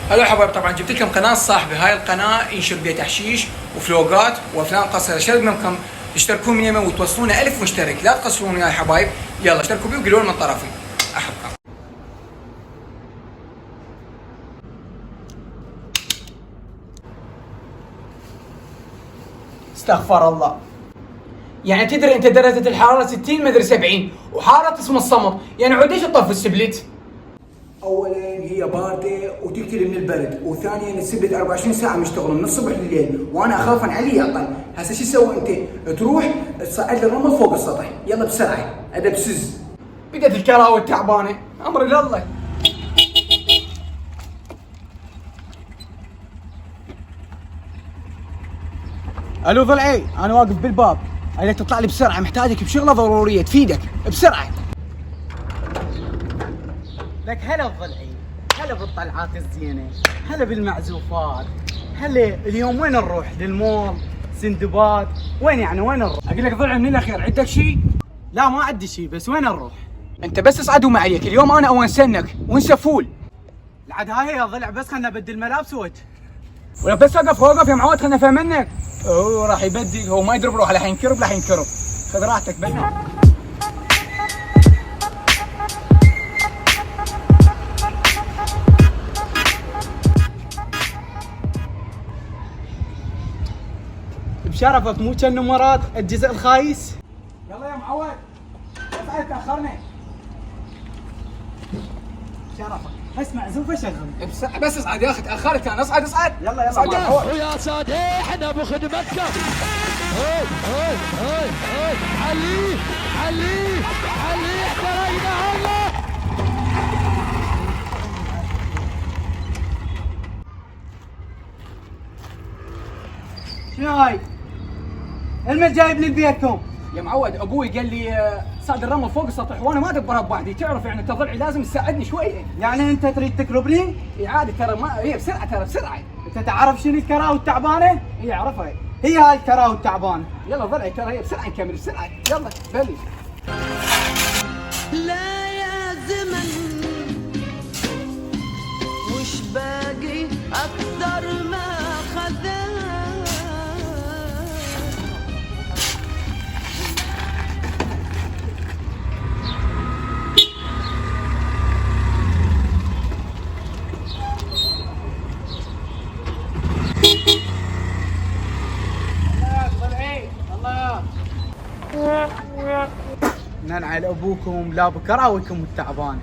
هلا حبايب، طبعا جبت لكم قناه صاحبي. هاي القناه ينشر بها تحشيش وفلوقات وافلام قصيره. شرط منكم تشتركون من يمين وتوصلونا 1000 مشترك، لا تقصرون يا حبايب. يلا اشتركوا بي وقولوا من طرفي احبكم. استغفر الله. يعني تدري انت درجه الحراره 60 مدري 70 وحاره اسمه الصمت، يعني عود ايش تطفي السبليت؟ اولا هي بارده وتقتل من البرد، وثانيا السبلت 24 ساعه مشتغل من الصبح لليل، وانا اخاف علي يعطل. هسه شو تسوي انت؟ تروح تصعد لي الرمل فوق السطح، يلا بسرعه ابى بسز. بدت الكراوه التعبانه، امر لله. الو ضلعي، انا واقف بالباب، اريدك تطلع لي بسرعه، محتاجك بشغله ضروريه تفيدك بسرعه. لك هلا بضلعي، هلا بالطلعات الزينه، هلا بالمعزوفات، هلا اليوم وين نروح؟ للمول؟ سندباد؟ وين يعني وين نروح؟ اقول لك ضلع من الاخير، عندك شيء؟ لا ما عندي شيء، بس وين نروح؟ انت بس اصعد وما عليك، اليوم انا اونسنك وانسى فول. العاد هاي يا ضلع، بس خلنا نبدل ملابس ولا بس وقف يا معود، خلنا نفهم منك. هو راح يبدل، هو ما يدري بروحه، لا حينكرب لا حينكرب. خذ راحتك بدل. بشرفك مو كان نمرات الجزء الخايس. يلا يا معود، اسعد تاخرنا. بشرفك بس معزوفه شغل. بس اصعد يا اخي، تاخرت انا. اصعد يلا اصعد ويا سادة احنا بخدمتكم. هاي علي احترينا الله. شنو هاي؟ المن جايب لي بيتكم؟ يا معود، ابوي قال لي صعد الرمل فوق السطح وانا ما ادبرها بوحدي، تعرف يعني تضلعي لازم تساعدني شوي. يعني انت تريد تكربني؟ اي عادي، ترى ما هي بسرعه، ترى بسرعه. انت تعرف شنو الكراوه التعبانه؟ اي اعرفها. هي هاي الكراوه التعبانه. يلا ضلعي، ترى هي بسرعه نكمل بسرعه. يلا بلش. لا يا زمن وش باقي أكثر ما خذا. ننعل ابوكم لا بكراويكم التعبانه.